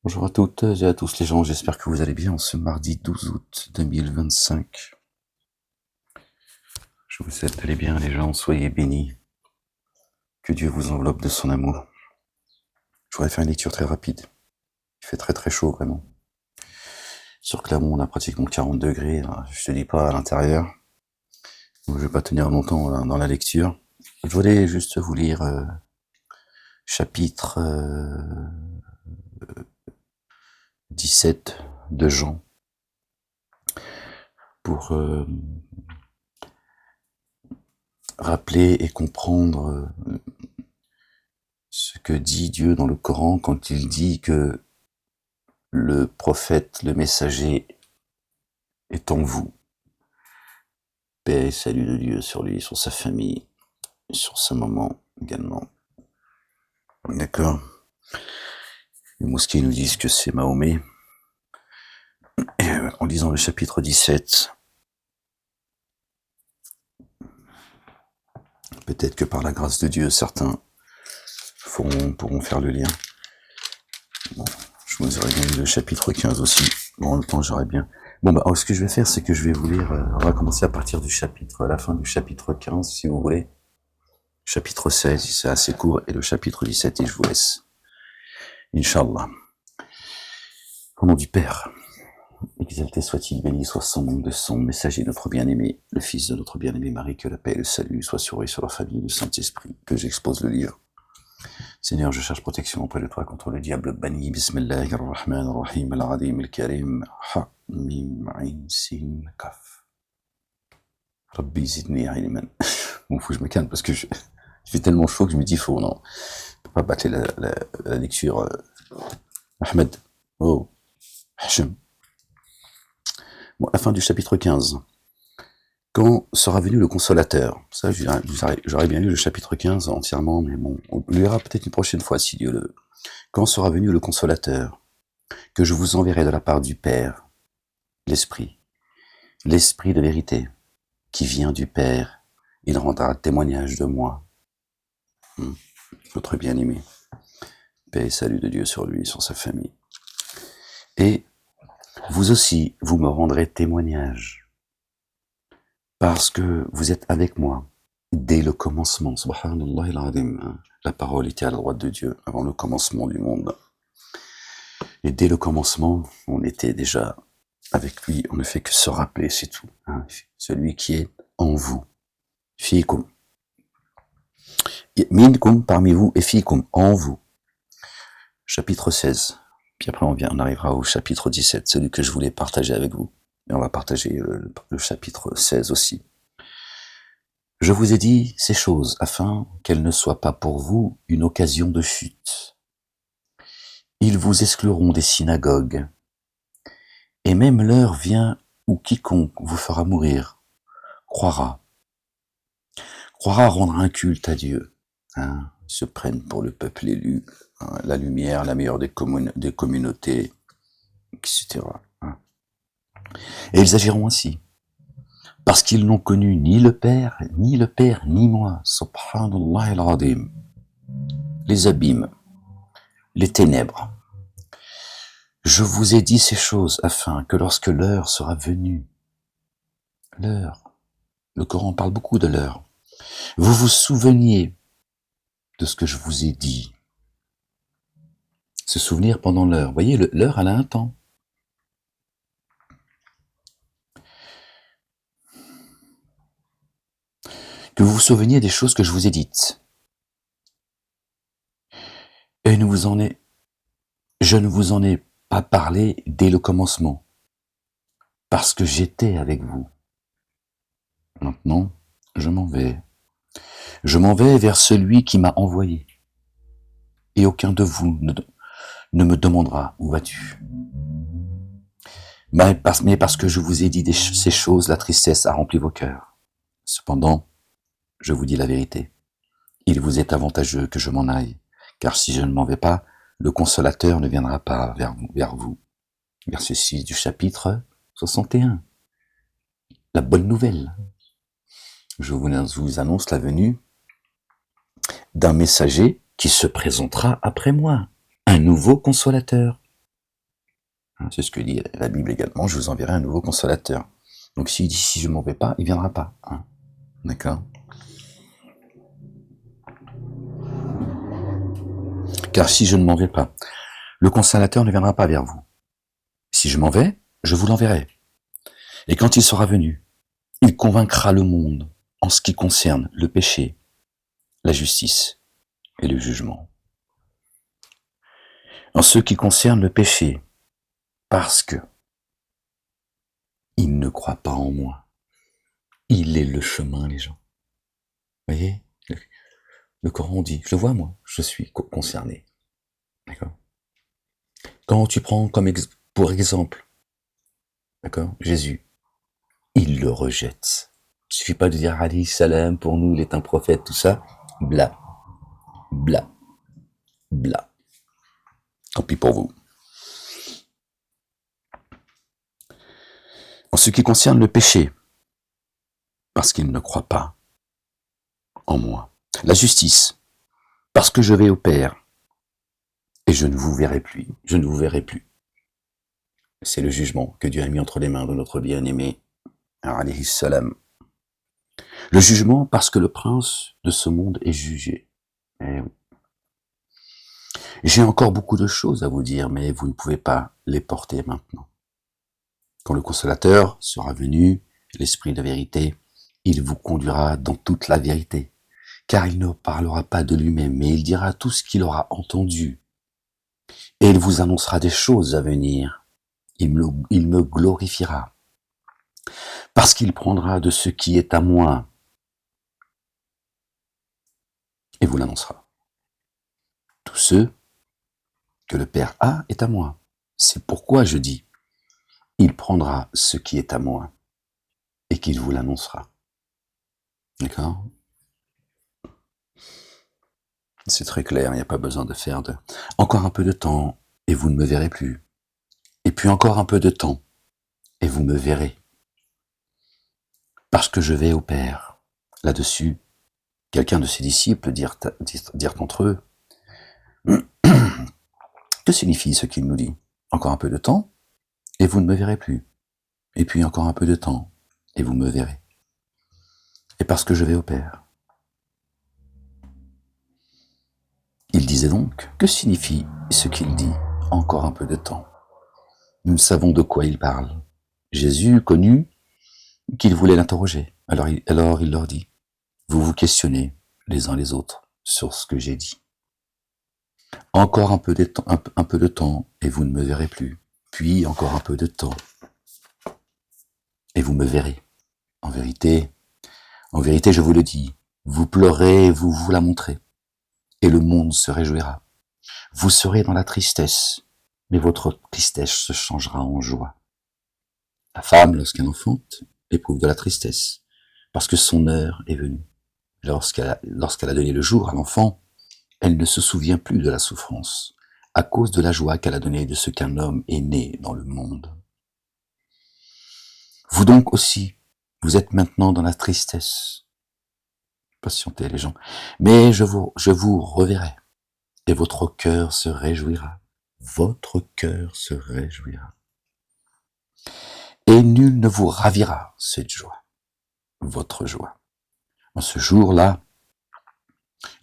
Bonjour à toutes et à tous les gens, j'espère que vous allez bien en ce mardi 12 août 2025. Je vous souhaite d'aller bien les gens, soyez bénis, que Dieu vous enveloppe de son amour. Je voudrais faire une lecture très rapide, il fait très très chaud vraiment. Sur Clermont on a pratiquement 40 degrés, je te dis pas à l'intérieur, donc je vais pas tenir longtemps dans la lecture. Je voulais juste vous lire chapitre 17 de Jean, pour rappeler et comprendre ce que dit Dieu dans le Coran quand il dit que le prophète, le messager est en vous. Paix et salut de Dieu sur lui, sur sa famille, sur sa maman également. D'accord. Les mosquées nous disent que c'est Mahomet. Et en lisant le chapitre 17, peut-être que par la grâce de Dieu, certains pourront faire le lien. Bon, je vous aurais bien lu le chapitre 15 aussi. Bon, en même temps, j'aurais bien... Bon, alors, ce que je vais faire, c'est que je vais vous lire... on va commencer à partir du chapitre, à la fin du chapitre 15, si vous voulez. Chapitre 16, c'est assez court, et le chapitre 17, et je vous laisse. Inch'Allah. Au nom du Père, exalté soit-il, béni soit son nom, de son messager, notre bien-aimé, le fils de notre bien-aimé Marie, que la paix et le salut soient sur eux et sur leur famille, le Saint-Esprit, que j'expose le livre. Seigneur, je cherche protection auprès de toi contre le diable banni. Bismillahirrahmanirrahim, al-Adim, al-Karim, ha-mim, ayn, sin, kaf. Rabbi zidni ilman. Bon, faut que je me calme parce que je fais tellement chaud que je me dis, faut, non, je peux pas battre la lecture. Ahmed, oh, Hachem. Bon, la fin du chapitre 15. Quand sera venu le consolateur? Ça, j'aurais bien lu le chapitre 15 entièrement, mais bon, on le lira peut-être une prochaine fois si Dieu le veut. Quand sera venu le consolateur, que je vous enverrai de la part du Père, l'Esprit de vérité, qui vient du Père, il rendra témoignage de moi. Votre bien-aimé. Paix et salut de Dieu sur lui, sur sa famille. Et vous aussi, vous me rendrez témoignage, parce que vous êtes avec moi dès le commencement. Subhanallah al-Azim. La parole était à la droite de Dieu avant le commencement du monde. Et dès le commencement, on était déjà avec lui. On ne fait que se rappeler, c'est tout. Hein. Celui qui est en vous. Fikum. Minkum parmi vous et fikum en vous. Chapitre 16. Puis après on arrivera au chapitre 17, celui que je voulais partager avec vous. Et on va partager le chapitre 16 aussi. Je vous ai dit ces choses afin qu'elles ne soient pas pour vous une occasion de chute. Ils vous excluront des synagogues. Et même l'heure vient où quiconque vous fera mourir croira rendre un culte à Dieu. Hein, se prennent pour le peuple élu, hein, la lumière, la meilleure des communautés, etc. Hein. Et ils agiront ainsi, parce qu'ils n'ont connu ni le Père, ni moi. Subhanallah al-Azim. Les abîmes, les ténèbres. Je vous ai dit ces choses afin que lorsque l'heure sera venue, l'heure, le Coran parle beaucoup de l'heure, vous vous souveniez de ce que je vous ai dit. Se souvenir pendant l'heure. Vous voyez, l'heure, elle a un temps. Que vous vous souveniez des choses que je vous ai dites. Et je ne vous en ai pas parlé dès le commencement, parce que j'étais avec vous. Maintenant, je m'en vais. Je m'en vais vers celui qui m'a envoyé. Et aucun de vous ne me demandera où vas-tu. Mais parce que je vous ai dit ces choses, la tristesse a rempli vos cœurs. Cependant, je vous dis la vérité. Il vous est avantageux que je m'en aille, car si je ne m'en vais pas, le consolateur ne viendra pas vers vous. Verset 6 du chapitre 61. La bonne nouvelle. Je vous annonce la venue d'un messager qui se présentera après moi, un nouveau consolateur. C'est ce que dit la Bible également, je vous enverrai un nouveau consolateur. Donc s'il dit si je ne m'en vais pas, il ne viendra pas. Hein. D'accord ? Car si je ne m'en vais pas, le consolateur ne viendra pas vers vous. Si je m'en vais, je vous l'enverrai. Et quand il sera venu, il convaincra le monde en ce qui concerne le péché, la justice et le jugement. En ce qui concerne le péché, parce que il ne croit pas en moi. Il est le chemin, les gens. Vous voyez ? Le Coran dit, je le vois moi, je suis concerné. D'accord ? Quand tu prends pour exemple, d'accord, Jésus, il le rejette. Il suffit pas de dire alayhi salam, pour nous il est un prophète, tout ça. Bla, bla, bla. Tant pis pour vous. En ce qui concerne le péché, parce qu'il ne croit pas en moi. La justice, parce que je vais au Père, et je ne vous verrai plus. Je ne vous verrai plus. C'est le jugement que Dieu a mis entre les mains de notre bien-aimé, alayhi salam. Le jugement parce que le prince de ce monde est jugé. Eh oui. J'ai encore beaucoup de choses à vous dire, mais vous ne pouvez pas les porter maintenant. Quand le consolateur sera venu, l'esprit de vérité, il vous conduira dans toute la vérité, car il ne parlera pas de lui-même, mais il dira tout ce qu'il aura entendu. Et il vous annoncera des choses à venir. Il me glorifiera, parce qu'il prendra de ce qui est à moi, et vous l'annoncera. Tout ce que le Père a est à moi. C'est pourquoi je dis, il prendra ce qui est à moi, et qu'il vous l'annoncera. D'accord ? C'est très clair, il n'y a pas besoin de faire de... Encore un peu de temps, et vous ne me verrez plus. Et puis encore un peu de temps, et vous me verrez. Parce que je vais au Père. Là-dessus, quelqu'un de ses disciples dirent entre eux, que signifie ce qu'il nous dit ? Encore un peu de temps, et vous ne me verrez plus. Et puis encore un peu de temps, et vous me verrez. Et parce que je vais au Père. Il disait donc, que signifie ce qu'il dit ? Encore un peu de temps. Nous savons de quoi il parle. Jésus connut qu'il voulait l'interroger. Alors il leur dit, vous vous questionnez les uns les autres sur ce que j'ai dit. Encore un peu de temps, et vous ne me verrez plus. Puis encore un peu de temps, et vous me verrez. En vérité, je vous le dis, vous pleurez et vous la montrez, et le monde se réjouira. Vous serez dans la tristesse, mais votre tristesse se changera en joie. La femme, lorsqu'elle enfante, éprouve de la tristesse, parce que son heure est venue. Lorsqu'elle a donné le jour à l'enfant, elle ne se souvient plus de la souffrance, à cause de la joie qu'elle a donnée de ce qu'un homme est né dans le monde. Vous donc aussi, vous êtes maintenant dans la tristesse. Patientez les gens. Mais je vous reverrai, et votre cœur se réjouira. Votre cœur se réjouira. Et nul ne vous ravira cette joie, votre joie. En ce jour-là,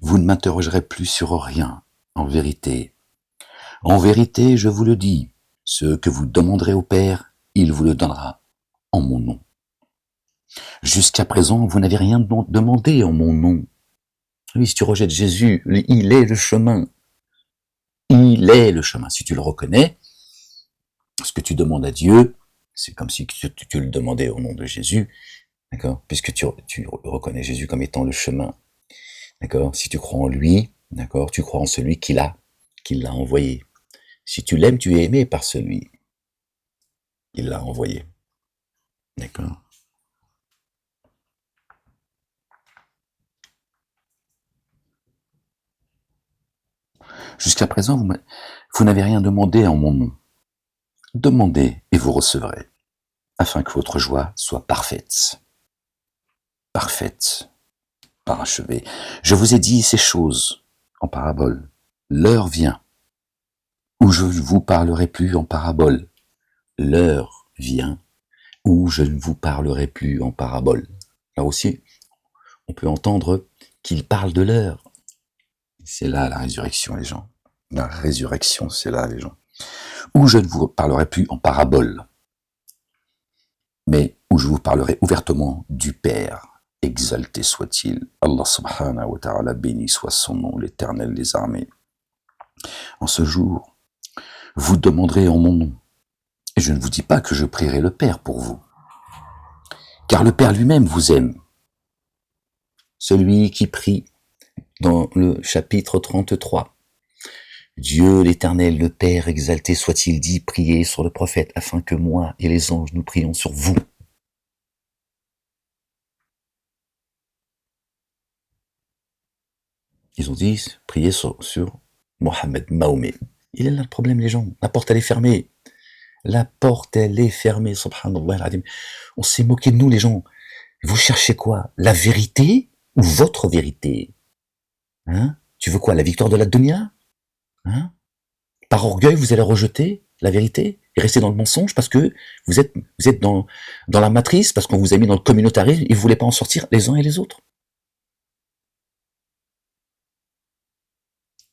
vous ne m'interrogerez plus sur rien, en vérité. En vérité, je vous le dis, ce que vous demanderez au Père, il vous le donnera en mon nom. Jusqu'à présent, vous n'avez rien demandé en mon nom. Oui, si tu rejettes Jésus, il est le chemin. Il est le chemin. Si tu le reconnais, ce que tu demandes à Dieu, c'est comme si tu le demandais au nom de Jésus, d'accord ? Puisque tu reconnais Jésus comme étant le chemin, d'accord ? Si tu crois en lui, d'accord, tu crois en celui qui l'a envoyé. Si tu l'aimes, tu es aimé par celui qui l'a envoyé, d'accord ? Jusqu'à présent, vous n'avez rien demandé en mon nom. Demandez et vous recevrez, afin que votre joie soit parfaite. Parfaite, parachevée. Je vous ai dit ces choses en parabole. L'heure vient où je ne vous parlerai plus en parabole, l'heure vient où je ne vous parlerai plus en parabole. Là aussi, on peut entendre qu'il parle de l'heure. C'est là la résurrection, les gens. La résurrection, c'est là, les gens. Où je ne vous parlerai plus en parabole, mais où je vous parlerai ouvertement du Père. Exalté soit-il. Allah subhanahu wa ta'ala, béni soit son nom, l'Éternel des armées. En ce jour, vous demanderez en mon nom. Et je ne vous dis pas que je prierai le Père pour vous. Car le Père lui-même vous aime. Celui qui prie dans le chapitre 33. Dieu l'Éternel, le Père exalté soit-il, dit, priez sur le prophète, afin que moi et les anges nous prions sur vous. Ils ont dit, priez sur Mohammed, Mahomet. Il est là le problème, les gens. La porte, elle est fermée. La porte, elle est fermée, subhanallah al-azim. On s'est moqué de nous, les gens. Vous cherchez quoi? La vérité ou votre vérité? Hein? Tu veux quoi? La victoire de la dunya? Hein? Par orgueil, vous allez rejeter la vérité et rester dans le mensonge parce que vous êtes dans la matrice, parce qu'on vous a mis dans le communautarisme et vous voulez pas en sortir les uns et les autres.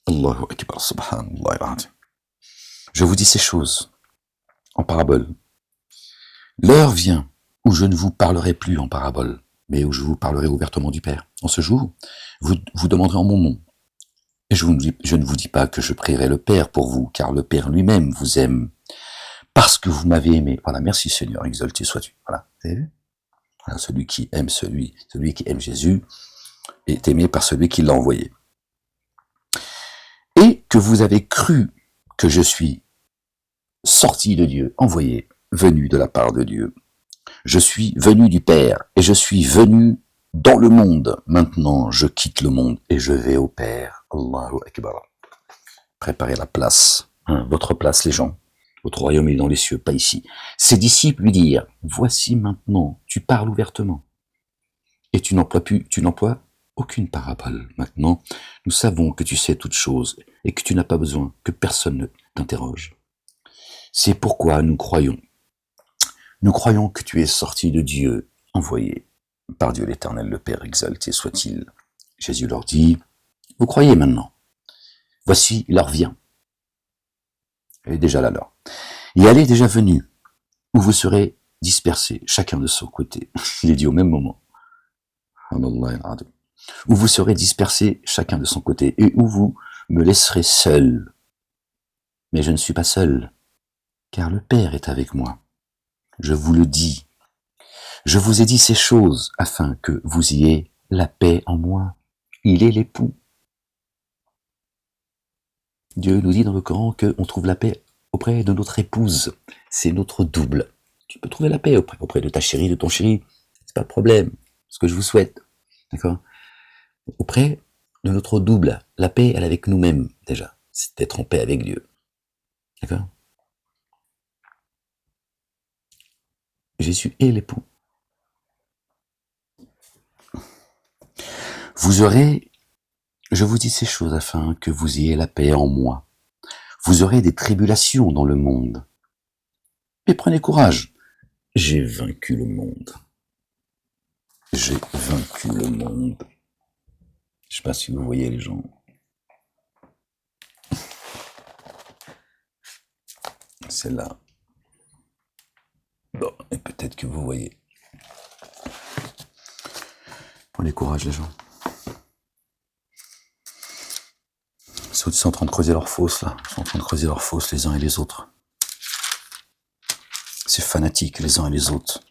Allahu Akbar, subhanallah. Je vous dis ces choses en parabole. L'heure vient où je ne vous parlerai plus en parabole, mais où je vous parlerai ouvertement du Père. En ce jour, vous demanderez en mon nom. Et je ne vous dis pas que je prierai le Père pour vous, car le Père lui-même vous aime, parce que vous m'avez aimé. Voilà, merci Seigneur, exalté sois-tu. Voilà, vous avez vu? Voilà, celui qui aime Jésus est aimé par celui qui l'a envoyé. Et que vous avez cru que je suis sorti de Dieu, envoyé, venu de la part de Dieu. Je suis venu du Père, et je suis venu dans le monde. Maintenant, je quitte le monde et je vais au Père. Allahu Akbar. Préparez la place, votre place, les gens. Votre royaume est dans les cieux, pas ici. Ses disciples lui dirent, voici maintenant, tu parles ouvertement. Et tu n'emploies aucune parabole. Maintenant, nous savons que tu sais toutes choses et que tu n'as pas besoin que personne ne t'interroge. C'est pourquoi nous croyons. Nous croyons que tu es sorti de Dieu, envoyé par Dieu l'Éternel, le Père exalté soit-il. Jésus leur dit, vous croyez maintenant. Voici l'heure vient. Elle est déjà là l'heure. Et elle est déjà venue, où vous serez dispersés, chacun de son côté. Il est dit au même moment. Où vous serez dispersés, chacun de son côté, et où vous me laisserez seul. Mais je ne suis pas seul, car le Père est avec moi. Je vous le dis. Je vous ai dit ces choses afin que vous ayez la paix en moi. Il est l'époux. Dieu nous dit dans le Coran qu'on trouve la paix auprès de notre épouse. C'est notre double. Tu peux trouver la paix auprès de ta chérie, de ton chéri. C'est pas le problème. Ce que je vous souhaite. D'accord? Auprès de notre double. La paix, elle est avec nous-mêmes, déjà. C'est d'être en paix avec Dieu. D'accord? Jésus est l'époux. Je vous dis ces choses afin que vous ayez la paix en moi. Vous aurez des tribulations dans le monde. Mais prenez courage. J'ai vaincu le monde. J'ai vaincu le monde. Je ne sais pas si vous voyez les gens. C'est là. Bon, et peut-être que vous voyez. Prenez courage les gens. Ils sont en train de creuser leur fosse là. Ils sont en train de creuser leur fosse les uns et les autres. C'est fanatique les uns et les autres.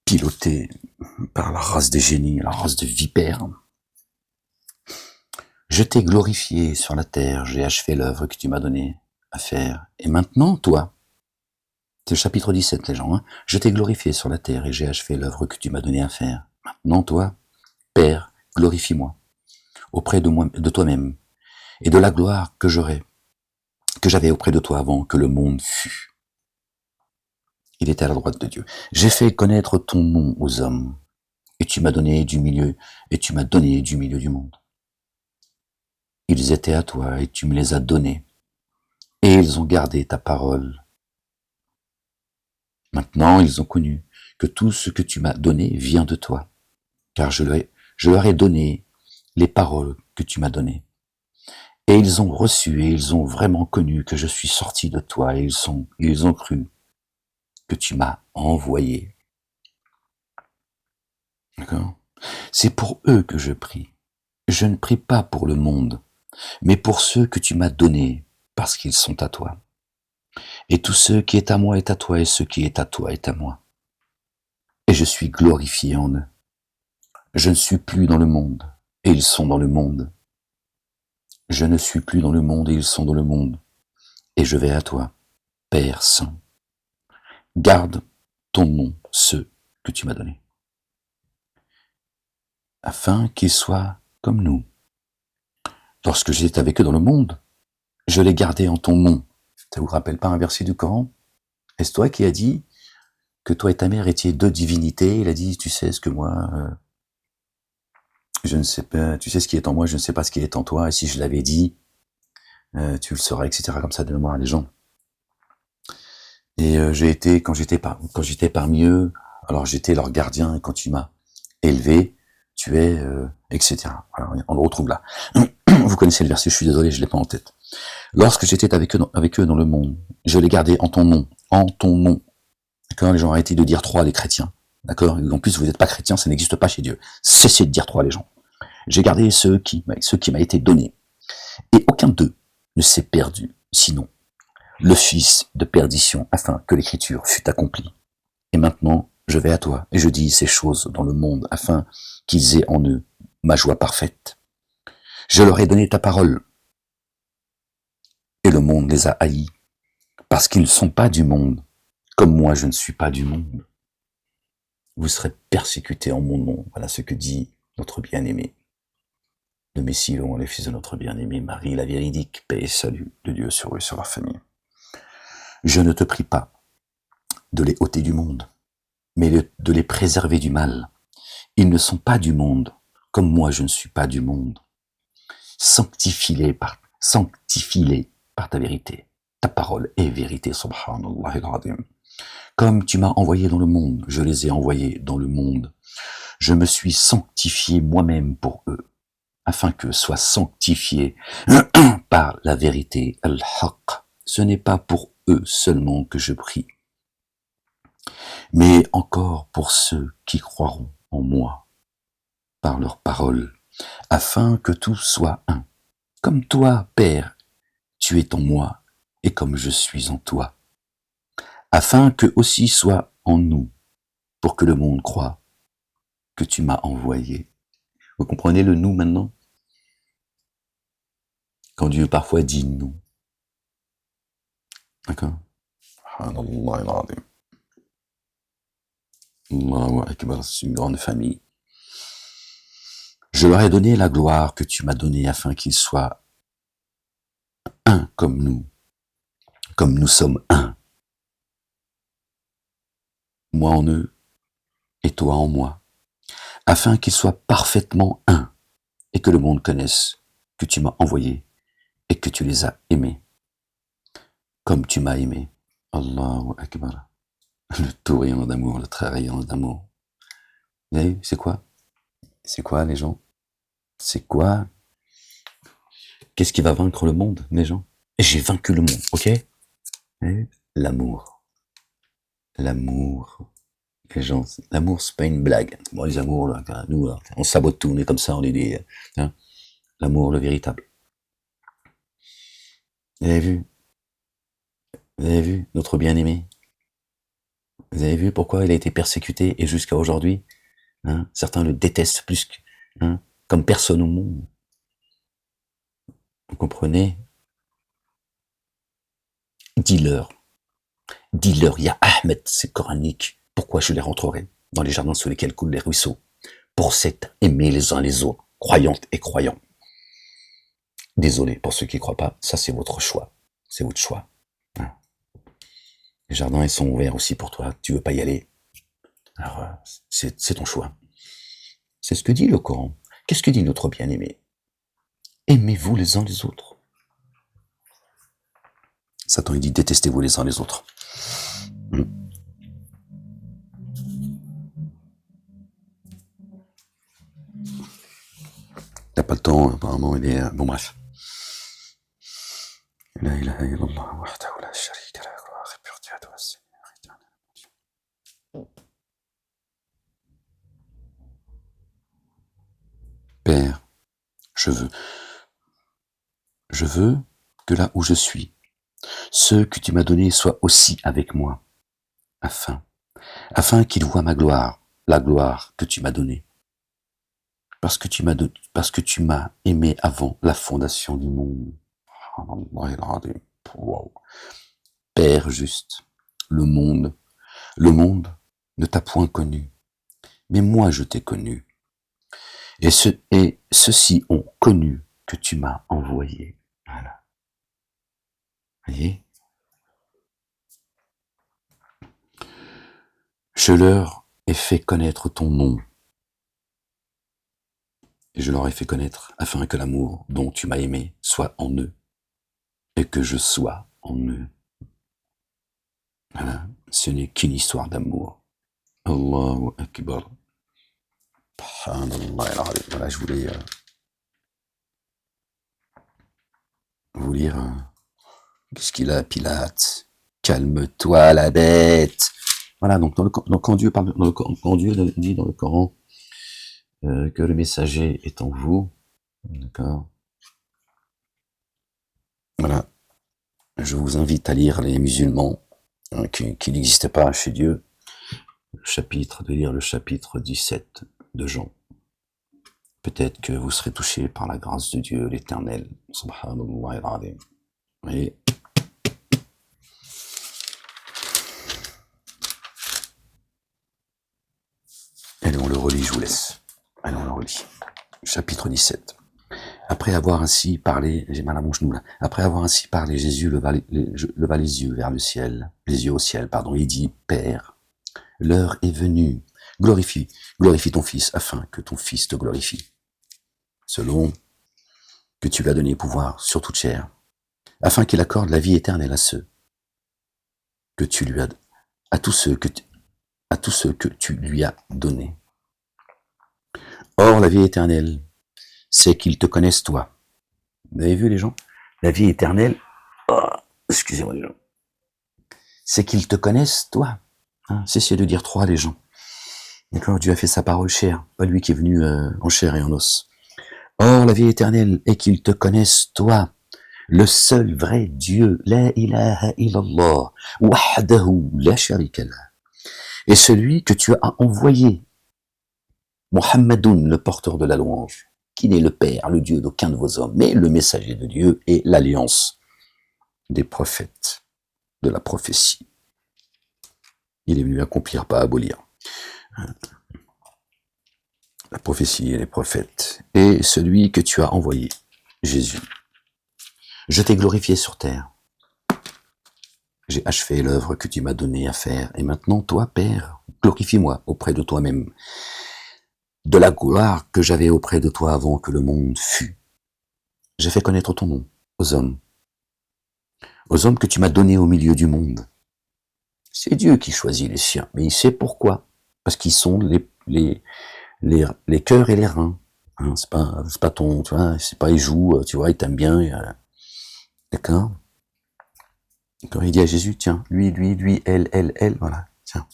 Pilotés par la race des génies, la race des vipères. Je t'ai glorifié sur la terre, j'ai achevé l'œuvre que tu m'as donnée à faire. Et maintenant, toi, c'est le chapitre 17, les gens, je t'ai glorifié sur la terre et j'ai achevé l'œuvre que tu m'as donnée à faire. Maintenant, toi, Père, glorifie-moi auprès de toi-même et de la gloire que j'avais auprès de toi avant que le monde fût. Il était à la droite de Dieu. J'ai fait connaître ton nom aux hommes et tu m'as donné du milieu du monde. Ils étaient à toi et tu me les as donnés et ils ont gardé ta parole. Maintenant, ils ont connu que tout ce que tu m'as donné vient de toi, car je leur ai donné les paroles que tu m'as données. Et ils ont reçu et ils ont vraiment connu que je suis sorti de toi et ils ont cru que tu m'as envoyé. D'accord? C'est pour eux que je prie. Je ne prie pas pour le monde, mais pour ceux que tu m'as donnés, parce qu'ils sont à toi. Et tout ce qui est à moi est à toi, et ce qui est à toi est à moi. Et je suis glorifié en eux. Je ne suis plus dans le monde, et ils sont dans le monde. Je ne suis plus dans le monde, et ils sont dans le monde. Et je vais à toi, Père Saint. Garde ton nom, ceux que tu m'as donnés, afin qu'ils soient comme nous. Lorsque j'étais avec eux dans le monde, je les gardais en ton nom. Ça vous rappelle pas un verset du Coran? Est-ce toi qui as dit que toi et ta mère étiez deux divinités? Il a dit, tu sais ce que moi, je ne sais pas, tu sais ce qui est en moi, je ne sais pas ce qui est en toi, et si je l'avais dit, tu le sauras, etc. Comme ça, de mémoire à les gens. Et quand j'étais parmi eux, alors j'étais leur gardien, et quand tu m'as élevé, tu es, etc. Alors, on le retrouve là. Vous connaissez le verset, je suis désolé, je l'ai pas en tête. Lorsque j'étais avec eux dans le monde, je les gardais en ton nom, en ton nom. D'accord, les gens arrêtez de dire trois les chrétiens. D'accord, en plus vous n'êtes pas chrétiens, ça n'existe pas chez Dieu. Cessez de dire trois les gens. J'ai gardé ceux qui m'a été donné, et aucun d'eux ne s'est perdu, sinon le fils de perdition, afin que l'écriture fût accomplie. Et maintenant, je vais à toi, et je dis ces choses dans le monde, afin qu'ils aient en eux ma joie parfaite. Je leur ai donné ta parole, et le monde les a haïs, parce qu'ils ne sont pas du monde, comme moi je ne suis pas du monde. Vous serez persécutés en mon nom, voilà ce que dit notre bien-aimé. Le Messie, le fils de notre bien-aimé, Marie, la véridique, paix et salut de Dieu sur eux, sur leur famille. Je ne te prie pas de les ôter du monde, mais de les préserver du mal. Ils ne sont pas du monde, comme moi je ne suis pas du monde. Sanctifie-les par ta vérité. Ta parole est vérité, subhanallah al-azim. Comme tu m'as envoyé dans le monde, je les ai envoyés dans le monde. Je me suis sanctifié moi-même pour eux, afin que soient sanctifiés par la vérité, al-haq. Ce n'est pas pour eux seulement que je prie, mais encore pour ceux qui croiront en moi, par leurs paroles, afin que tout soit un. Comme toi, Père, tu es en moi, et comme je suis en toi, afin que aussi soit en nous, pour que le monde croie que tu m'as envoyé. Vous comprenez le nous maintenant? Quand Dieu parfois dit nous. D'accord? Allahu Akbar, c'est une grande famille. Je leur ai donné la gloire que tu m'as donnée afin qu'ils soient un comme nous sommes un. Moi en eux et toi en moi, afin qu'ils soient parfaitement un et que le monde connaisse que tu m'as envoyé et que tu les as aimés comme tu m'as aimé. Allahu Akbar. Le tout rayon d'amour, le très rayon d'amour. Vous voyez, c'est quoi? C'est quoi les gens? C'est quoi? Qu'est-ce qui va vaincre le monde, les gens? J'ai vaincu le monde, ok? L'amour. L'amour. Les gens, l'amour, c'est pas une blague. Bon, les amours, là, nous, là, on sabote tout, on est comme ça, on est des... Hein, l'amour, le véritable. Vous avez vu? Vous avez vu notre bien-aimé? Vous avez vu pourquoi il a été persécuté et jusqu'à aujourd'hui, hein, certains le détestent plus que, hein, comme personne au monde. Vous comprenez? Dis-leur, il y a Ahmed, c'est coranique. Pourquoi je les rentrerai dans les jardins sous lesquels coulent les ruisseaux? Pour s'être aimés les uns les autres, croyantes et croyants. Désolé pour ceux qui ne croient pas, ça c'est votre choix. C'est votre choix. Hein. Les jardins, ils sont ouverts aussi pour toi. Tu veux pas y aller? Alors, c'est ton choix. C'est ce que dit le Coran. Qu'est-ce que dit notre bien-aimé? Aimez-vous les uns les autres. Satan, il dit détestez-vous les uns les autres. temps, apparemment, il est... Bon, bref. La ilaha illallah, wahdahu la sharika lah, gloire et pureté à toi, Seigneur éternel. Père, je veux que là où je suis, ceux que tu m'as donnés soient aussi avec moi, afin qu'ils voient ma gloire, la gloire que tu m'as donnée. Parce que tu m'as aimé avant la fondation du monde. Wow. Père juste, le monde ne t'a point connu, mais moi je t'ai connu. Et ceux-ci ont connu que tu m'as envoyé. Voilà. Voyez? Je leur ai fait connaître ton nom. Et je leur ai fait connaître afin que l'amour dont tu m'as aimé soit en eux et que je sois en eux. Voilà. Ce n'est qu'une histoire d'amour. Allahu Akbar. Voilà, je voulais vous lire. Qu'est-ce qu'il a, Pilate? Calme-toi, la bête. Voilà, donc quand Dieu parle, quand Dieu dit dans le Coran que le messager est en vous, d'accord. Voilà, je vous invite à lire les musulmans qui n'existent pas chez Dieu. De lire le chapitre 17 de Jean. Peut-être que vous serez touchés par la grâce de Dieu, l'Éternel. Subhanallah al-Azim. Et allez, on le relit, je vous laisse. Allez, on le relit. Chapitre 17. Après avoir ainsi parlé, j'ai mal à mon genou là. Après avoir ainsi parlé, Jésus leva les yeux vers le ciel, les yeux au ciel, pardon. Il dit, Père, l'heure est venue. Glorifie ton Fils, afin que ton Fils te glorifie. Selon que tu lui as donné pouvoir sur toute chair, afin qu'il accorde la vie éternelle à ceux que tu lui as, à tous ceux que tu lui as donnés. Or, la vie éternelle, c'est qu'ils te connaissent toi. Vous avez vu les gens? La vie éternelle, excusez-moi les gens, c'est qu'ils te connaissent toi. Hein, cessez de dire trois les gens. D'accord, Dieu a fait sa parole chère, pas lui qui est venu en chair et en os. Or, la vie éternelle est qu'ils te connaissent toi, le seul vrai Dieu, la ilaha illallah, wahdahu la sharika lah, et celui que tu as envoyé, Muhammadoun, le porteur de la louange, qui n'est le Père, le Dieu d'aucun de vos hommes, mais le messager de Dieu et l'alliance des prophètes, de la prophétie. Il est venu accomplir, pas abolir. La prophétie et les prophètes, et celui que tu as envoyé, Jésus. Je t'ai glorifié sur terre. J'ai achevé l'œuvre que tu m'as donnée à faire, et maintenant, toi, Père, glorifie-moi auprès de toi-même, de la gloire que j'avais auprès de toi avant que le monde fût. J'ai fait connaître ton nom aux hommes que tu m'as donnés au milieu du monde. C'est Dieu qui choisit les siens, mais il sait pourquoi. Parce qu'ils sont les cœurs et les reins. Hein, c'est pas ton, tu vois, c'est pas il joue, tu vois, il t'aime bien, d'accord. Quand il dit à Jésus, tiens, lui, elle, voilà, tiens.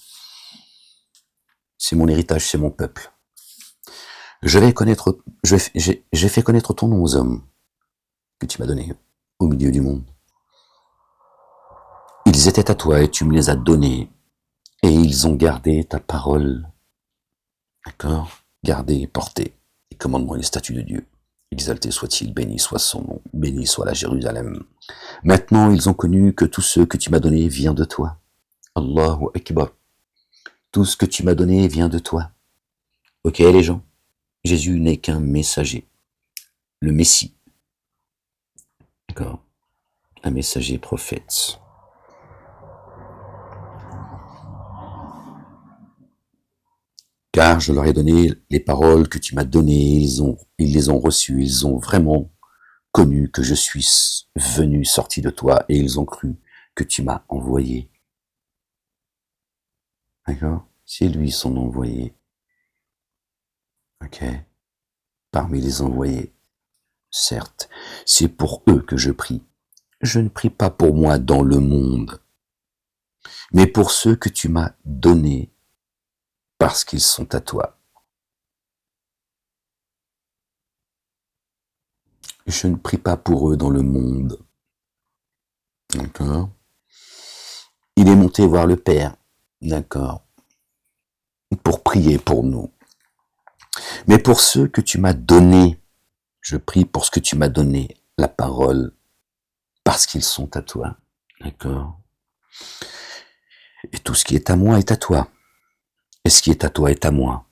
C'est mon héritage, c'est mon peuple. J'ai fait connaître ton nom aux hommes que tu m'as donné au milieu du monde. Ils étaient à toi et tu me les as donnés, et ils ont gardé ta parole. D'accord? Gardé et porté les commandements et les statuts de Dieu. Exalté soit-il, béni soit son nom, béni soit la Jérusalem. Maintenant, ils ont connu que tout ce que tu m'as donné vient de toi. Allahu Akbar. Tout ce que tu m'as donné vient de toi. Ok, les gens? Jésus n'est qu'un messager. Le Messie. D'accord? Un messager prophète. Car je leur ai donné les paroles que tu m'as données, ils les ont reçues, ils ont vraiment connu que je suis venu, sorti de toi, et ils ont cru que tu m'as envoyé. D'accord? C'est lui son envoyé. Ok? Parmi les envoyés. certes, c'est pour eux que je prie. Je ne prie pas pour moi dans le monde, mais pour ceux que tu m'as donnés parce qu'ils sont à toi. Je ne prie pas pour eux dans le monde. D'accord. Il est monté voir le Père. D'accord. Pour prier pour nous. Mais pour ceux que tu m'as donnés, je prie pour ce que tu m'as donné, la parole, parce qu'ils sont à toi. D'accord. Et tout ce qui est à moi est à toi. Et ce qui est à toi est à moi.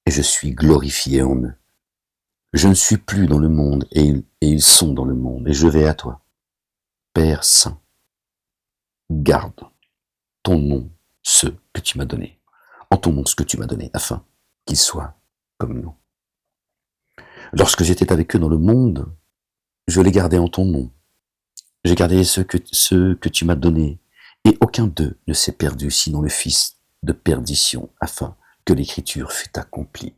Et je suis glorifié en eux. Je ne suis plus dans le monde, et ils sont dans le monde, et je vais à toi. Père Saint, garde ton nom, ceux que tu m'as donnés, en ton nom ce que tu m'as donné, afin qu'ils soient comme nous. Lorsque j'étais avec eux dans le monde, je les gardais en ton nom. J'ai gardé ceux que tu m'as donnés, et aucun d'eux ne s'est perdu, sinon le fils de perdition, afin que l'écriture fût accomplie.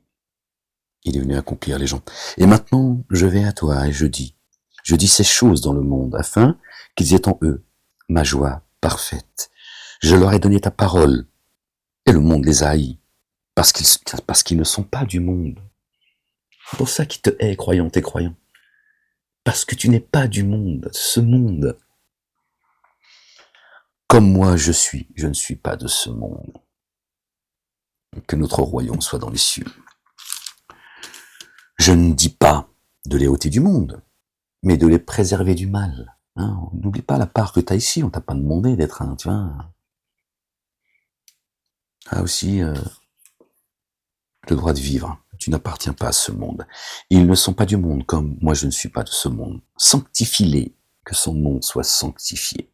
Il est venu accomplir les gens. Et maintenant, je vais à toi et je dis ces choses dans le monde, afin qu'ils aient en eux ma joie parfaite. Je leur ai donné ta parole, et le monde les a haïs, parce qu'ils ne sont pas du monde. C'est pour ça qu'ils te haït, croyant et croyant. Parce que tu n'es pas du monde, ce monde. Comme moi je ne suis pas de ce monde. Que notre royaume soit dans les cieux. Je ne dis pas de les ôter du monde, mais de les préserver du mal. Hein, n'oublie pas la part que tu as ici, on t'a pas demandé d'être un, tu vois. Ah aussi, le droit de vivre. Tu n'appartiens pas à ce monde. Ils ne sont pas du monde, comme moi je ne suis pas de ce monde. Sanctifie-les, que son nom soit sanctifié.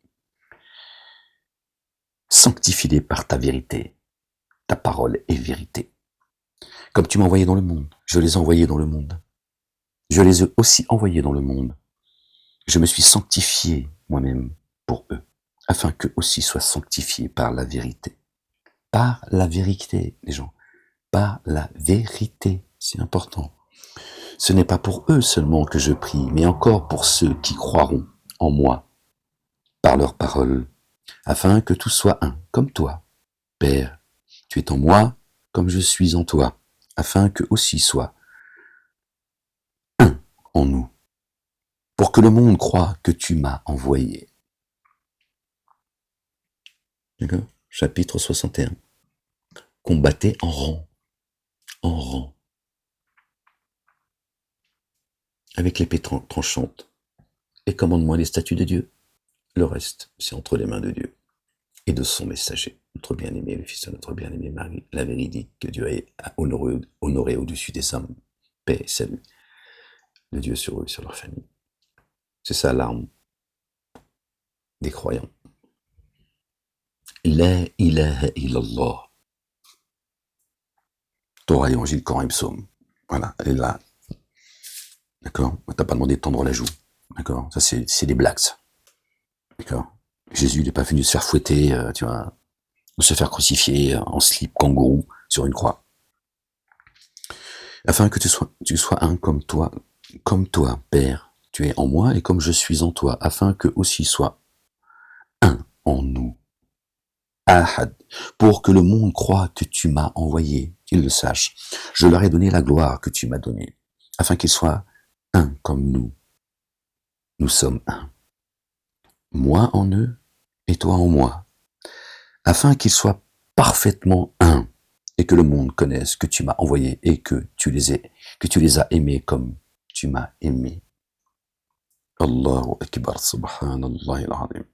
Sanctifie-les par ta vérité. Ta parole est vérité. Comme tu m'as envoyé dans le monde, je les ai envoyés dans le monde. Je les ai aussi envoyés dans le monde. Je me suis sanctifié moi-même pour eux, afin qu'eux aussi soient sanctifiés par la vérité. Par la vérité, les gens. Par la vérité, c'est important. Ce n'est pas pour eux seulement que je prie, mais encore pour ceux qui croiront en moi, par leurs paroles, afin que tout soit un, comme toi. Père, tu es en moi, comme je suis en toi, afin que aussi soit un en nous, pour que le monde croie que tu m'as envoyé. D'accord ? Chapitre 61. Combattez en rang, avec l'épée tranchante, et commande-moi les statuts de Dieu. Le reste, c'est entre les mains de Dieu et de son messager, notre bien-aimé, le fils de notre bien-aimé Marie, la véridique que Dieu a honoré au-dessus des hommes. Paix et salut de Dieu sur eux, sur leur famille. C'est ça l'arme des croyants. La ilaha illallah. Torah, Évangile, Coran et Psaume. Voilà, elle est là. D'accord ? T'as pas demandé de tendre la joue. D'accord ? Ça, c'est des blagues. D'accord ? Jésus, il n'est pas venu se faire fouetter, tu vois, ou se faire crucifier en slip kangourou sur une croix. Afin que tu sois un comme toi, Père, tu es en moi et comme je suis en toi, afin que aussi soit un en nous. Ahad, pour que le monde croie que tu m'as envoyé, qu'ils le sachent. Je leur ai donné la gloire que tu m'as donnée, afin qu'ils soient un comme nous. Nous sommes un. Moi en eux et toi en moi, afin qu'ils soient parfaitement un, et que le monde connaisse que tu m'as envoyé et que tu les as aimés comme tu m'as aimé. Allahu Akbar, subhanallah al-azim.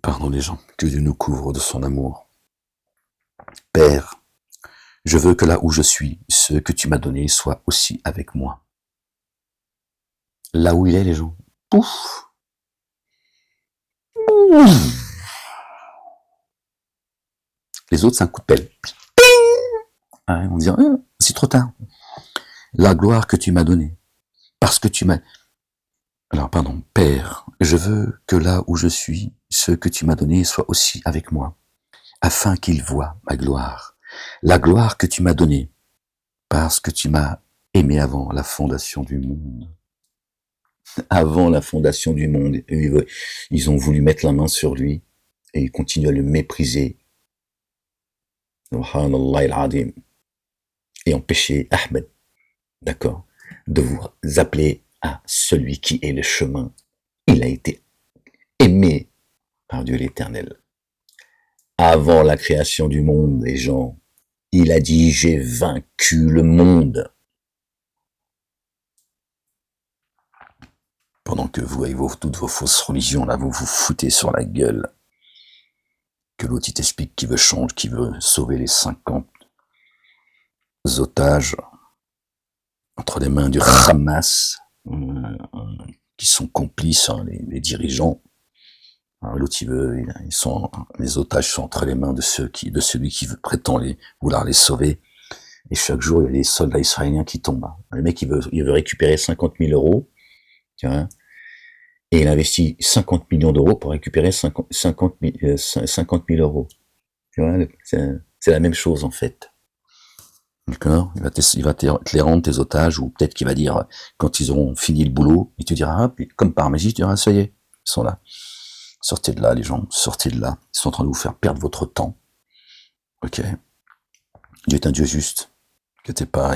Pardon les gens, que Dieu nous couvre de son amour. Père, je veux que là où je suis, ce que tu m'as donné soit aussi avec moi. Là où il est, les gens, pouf, les autres, c'est un coup de pelle. Ah, on dit, c'est trop tard. La gloire que tu m'as donnée, parce que tu m'as... Alors, pardon, Père, je veux que là où je suis, ce que tu m'as donné soit aussi avec moi, afin qu'ils voient ma gloire, la gloire que tu m'as donnée, parce que tu m'as aimé avant la fondation du monde. Avant la fondation du monde, ils ont voulu mettre la main sur lui et ils continuent à le mépriser. Subhanallah al-Azim. Et empêcher Ahmed, d'accord, de vous appeler à celui qui est le chemin. Il a été aimé par Dieu l'Éternel. Avant la création du monde, les gens, il a dit, j'ai vaincu le monde. Pendant que vous, avec toutes vos fausses religions, là, vous vous foutez sur la gueule. Que l'autre, il t'explique qu'il veut changer, qu'il veut sauver les 50 otages entre les mains du Hamas, qui sont complices, hein, les dirigeants. L'autre, les otages sont entre les mains de celui qui prétend vouloir les sauver. Et chaque jour, il y a des soldats israéliens qui tombent. Le mec, il veut récupérer 50 000 euros, tu vois, et il investit 50 millions d'euros pour récupérer 50 000 euros. Tu vois, c'est la même chose, en fait. D'accord? Il va te les rendre, tes otages, ou peut-être qu'il va dire, quand ils auront fini le boulot, il te dira, puis comme par magie, tu diras, ça y est, ils sont là. Sortez de là, les gens, sortez de là. Ils sont en train de vous faire perdre votre temps. Ok? Dieu est un Dieu juste. Que t'es pas,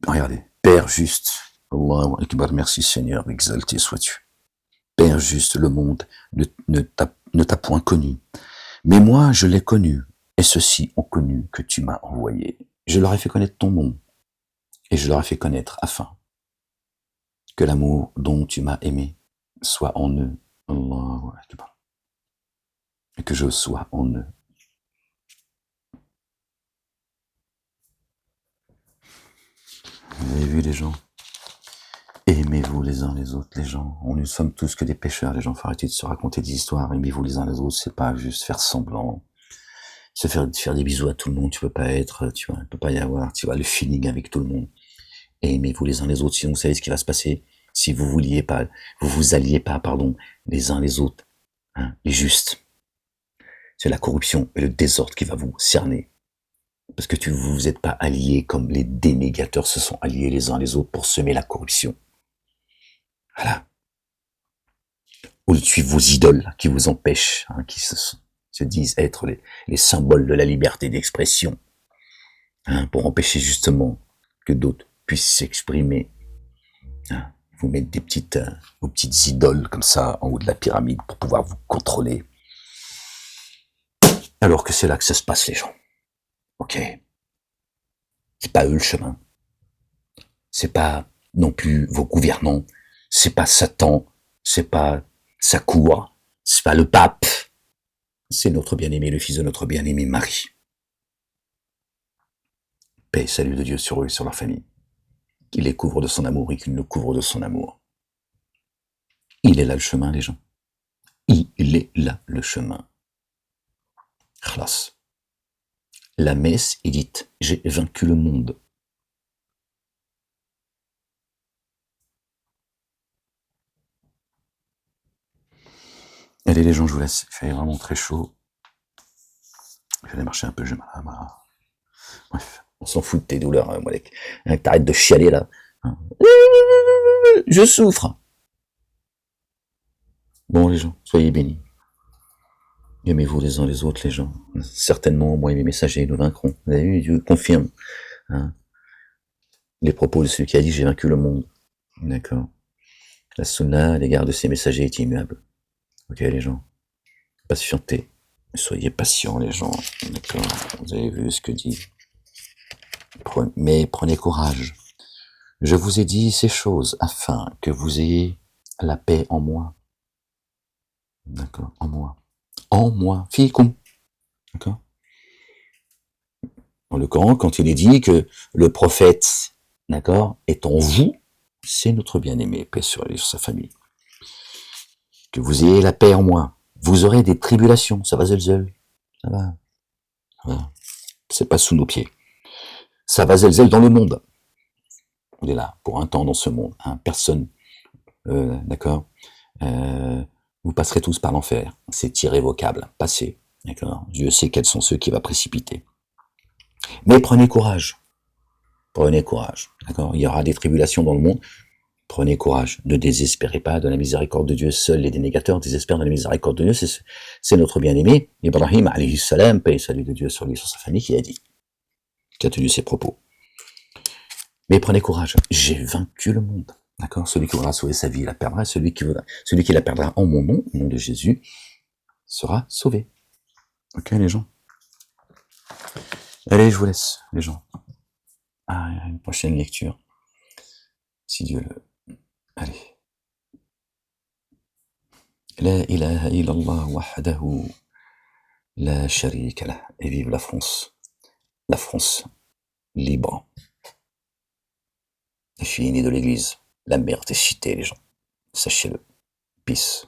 regardez, Père juste. Allahu Akbar, merci Seigneur, exalté sois-tu. Père juste, le monde ne t'a point connu. Mais moi, je l'ai connu, et ceux-ci ont connu que tu m'as envoyé. Je leur ai fait connaître ton nom, et je leur ai fait connaître afin que l'amour dont tu m'as aimé soit en eux. Allahu Akbar. Et que je sois en eux. Vous avez vu les gens? Aimez-vous les uns les autres, les gens. On ne sommes tous que des pécheurs, les gens. Faut arrêter de se raconter des histoires. Aimez-vous les uns les autres, c'est pas juste faire semblant. Se faire des bisous à tout le monde, tu peux pas être, tu vois, il peut pas y avoir, tu vois, le feeling avec tout le monde. Aimez-vous les uns les autres, sinon vous savez ce qui va se passer si vous vous alliez pas, les uns les autres, hein, les justes. C'est la corruption et le désordre qui va vous cerner. Parce que vous êtes pas alliés comme les dénégateurs se sont alliés les uns les autres pour semer la corruption. Voilà. Ou suivre vos idoles qui vous empêchent, hein, qui se disent être les symboles de la liberté d'expression, hein, pour empêcher justement que d'autres puissent s'exprimer. Hein, vous mettre vos petites idoles comme ça en haut de la pyramide pour pouvoir vous contrôler. Alors que c'est là que ça se passe, les gens. Ok. C'est pas eux le chemin. C'est pas non plus vos gouvernants. C'est pas Satan. C'est pas sa cour. C'est pas le pape. C'est notre bien-aimé, le fils de notre bien-aimé Marie. Paix et salut de Dieu sur eux et sur leur famille. Qu'il les couvre de son amour et qu'il nous couvre de son amour. Il est là le chemin, les gens. Il est là le chemin. Khlas. La messe est dite, j'ai vaincu le monde. Allez les gens, je vous laisse. Il fait vraiment très chaud. Je vais aller marcher un peu, j'ai mal à ma... Bref, on s'en fout de tes douleurs, hein, Molek. Hein, t'arrêtes de chialer là. Hein. Je souffre. Bon les gens, soyez bénis. Aimez-vous les uns les autres, les gens. Certainement, moi et mes messagers, nous vaincrons. Vous avez vu, Dieu confirme, hein, les propos de celui qui a dit j'ai vaincu le monde. D'accord. La sunna à l'égard de ses messagers est immuable. Ok les gens. Patientez. Soyez patients les gens. D'accord. Vous avez vu ce que dit. Mais prenez courage. Je vous ai dit ces choses afin que vous ayez la paix en moi. D'accord. En moi. En moi. Fikum. D'accord. Dans le Coran, quand il est dit que le prophète, d'accord, est en vous, c'est notre bien-aimé, paix sur sa famille. Que vous ayez la paix en moi. Vous aurez des tribulations, ça va zelzel. Ça va. Voilà. C'est pas sous nos pieds. Ça va zelzel dans le monde. On est là pour un temps dans ce monde. Hein. Personne, d'accord, vous passerez tous par l'enfer. C'est irrévocable. Passez. D'accord. Dieu sait quels sont ceux qui va précipiter. Mais prenez courage. Prenez courage, d'accord? Il y aura des tribulations dans le monde. Prenez courage. Ne désespérez pas de la miséricorde de Dieu. Seuls les dénégateurs désespèrent de la miséricorde de Dieu. C'est notre bien-aimé, Ibrahim, alayhi salam, paix et salut de Dieu sur lui et sur sa famille, qui a dit, qui a tenu ses propos. Mais prenez courage. J'ai vaincu le monde. D'accord? Celui qui voudra sauver sa vie, la perdra. Celui qui la perdra en mon nom, au nom de Jésus, sera sauvé. Ok, les gens? Allez, je vous laisse, les gens. À une prochaine lecture. Si Dieu le... Allez. La ilaha illallah wahdahu la sharika lah. Et vive la France. La France libre. Les filles nées de l'église. La mère des cités, les gens. Sachez-le. Peace.